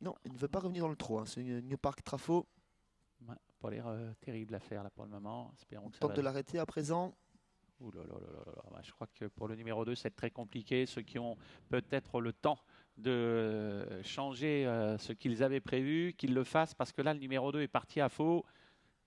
Non, il ne veut pas revenir dans le trot, hein. C'est une New Park Trafo. Ouais, pas l'air terrible à faire là pour le moment. Espérons On que ça tente va. de l'arrêter à présent. Ouh là là là là là. Ouais, je crois que pour le numéro 2, c'est très compliqué. Ceux qui ont peut-être le temps de changer ce qu'ils avaient prévu, qu'ils le fassent parce que là, le numéro 2 est parti à faux.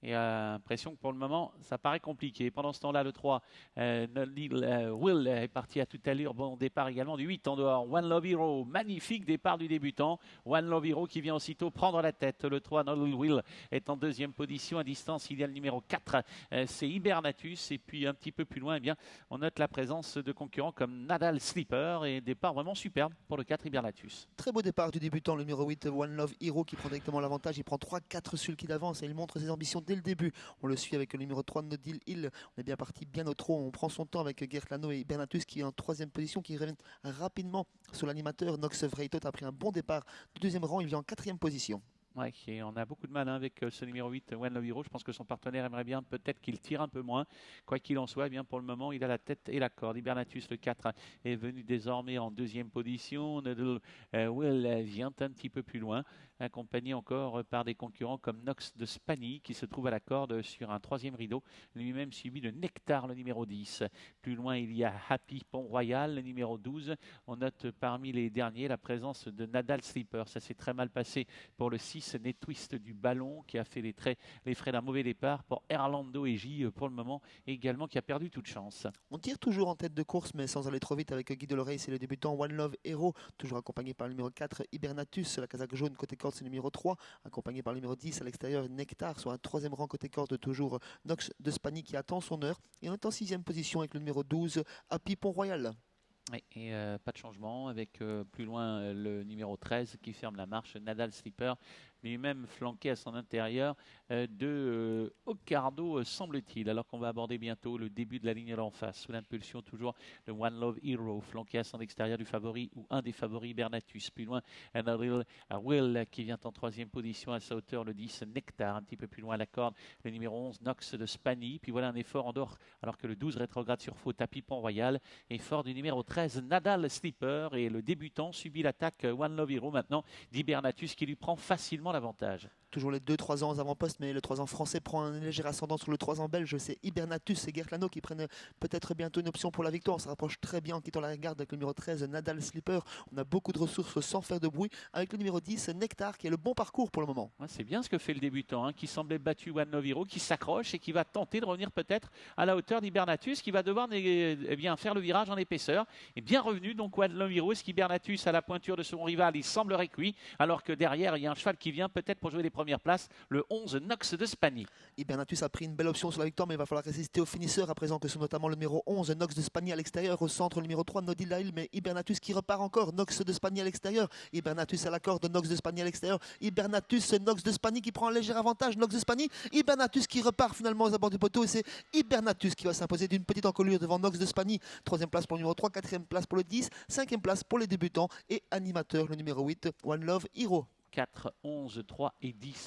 Et l'impression que pour le moment, ça paraît compliqué. Pendant ce temps-là, le 3, Will est parti à toute allure. Bon départ également du 8 en dehors. One Love Hero, magnifique départ du débutant. One Love Hero qui vient aussitôt prendre la tête. Le 3, Nodal Will, est en deuxième position. À distance, il y a le numéro 4, c'est Hibernatus. Et puis un petit peu plus loin, eh bien, on note la présence de concurrents comme Nadal Slipper. Et départ vraiment superbe pour le 4, Hibernatus. Très beau départ du débutant, le numéro 8, One Love Hero, qui prend directement l'avantage. Il prend 3-4 sur le qui d'avance et il montre ses ambitions dès le début. On le suit avec le numéro 3, Nodil Hill. On est bien parti, bien au trot. On prend son temps avec Gert Lano et Bernatus qui est en troisième position, qui revient rapidement sur l'animateur. Nox Vreitot a pris un bon départ du deuxième rang. Il vient en quatrième position. Ouais, et on a beaucoup de mal avec ce numéro 8, One Love Hero. Je pense que son partenaire aimerait bien peut-être qu'il tire un peu moins. Quoi qu'il en soit, eh bien pour le moment, il a la tête et la corde. Hibernatus, le 4, est venu désormais en deuxième position. Noodle Will vient un petit peu plus loin, accompagné encore par des concurrents comme Nox de Spani, qui se trouve à la corde sur un troisième rideau, lui-même suivi de Nectar, le numéro 10. Plus loin, il y a Happy Pont-Royal, le numéro 12. On note parmi les derniers la présence de Nadal Slipper. Ça s'est très mal passé pour le 6, Net Twist du ballon, qui a fait les frais d'un mauvais départ pour Erlando et J pour le moment, et également qui a perdu toute chance. On tire toujours en tête de course, mais sans aller trop vite avec Guy Deloreille. C'est le débutant One Love Hero, toujours accompagné par le numéro 4, Hibernatus. La casaque jaune côté corde, c'est le numéro 3, accompagné par le numéro 10 à l'extérieur, Nectar, sur un troisième rang côté corde, toujours Nox de Spani qui attend son heure. Et on est en sixième position avec le numéro 12, Happy Pont-Royal. Oui, et pas de changement avec plus loin le numéro 13 qui ferme la marche, Nadal Slipper, lui-même flanqué à son intérieur de Ocardo, semble-t-il, alors qu'on va aborder bientôt le début de la ligne d'en face, sous l'impulsion toujours de One Love Hero, flanqué à son extérieur du favori ou un des favoris, Bernatus. Plus loin, Another Will qui vient en troisième position à sa hauteur, le 10, Nectar, un petit peu plus loin à la corde, le numéro 11, Nox de Spani. Puis voilà un effort en dehors, alors que le 12 rétrograde sur faux, Tapis Pont-Royal, effort du numéro 13, Nadal Slipper, et le débutant subit l'attaque One Love Hero maintenant d'Hibernatus qui lui prend facilement l'avantage. Toujours les 2-3 ans avant-poste, mais le 3 ans français prend un léger ascendant sur le 3 ans belge. C'est Hibernatus et Gert Lano qui prennent peut-être bientôt une option pour la victoire. On se rapproche très bien en quittant la garde avec le numéro 13, Nadal Slipper. On a beaucoup de ressources sans faire de bruit. Avec le numéro 10, Nectar, qui est le bon parcours pour le moment. Ouais, c'est bien ce que fait le débutant, hein, qui semblait battu One Love Hero, qui s'accroche et qui va tenter de revenir peut-être à la hauteur d'Hibernatus, qui va devoir bien, faire le virage en épaisseur. Et bien revenu donc One Love Hero. Est-ce qu'Hibernatus à la pointure de son rival, il semblerait que oui, alors que derrière il y a un cheval qui vient peut-être pour jouer les premières places, le 11, Nox de Spani. Hibernatus a pris une belle option sur la victoire, mais il va falloir résister aux finisseurs à présent, que sont notamment le numéro 11, Nox de Spani à l'extérieur, au centre, le numéro 3, Nodil Hill, mais Hibernatus qui repart encore, Nox de Spani à l'extérieur, Hibernatus à la corde, Nox de Spani à l'extérieur, Hibernatus, Nox de Spani qui prend un léger avantage, Nox de Spani, Hibernatus qui repart finalement aux abords du poteau, et c'est Hibernatus qui va s'imposer d'une petite encolure devant Nox de Spani. Troisième place pour le numéro 3, quatrième place pour le 10, cinquième place pour les débutants et animateur, le numéro 8, One Love Hero. 4, 11, 3 et 10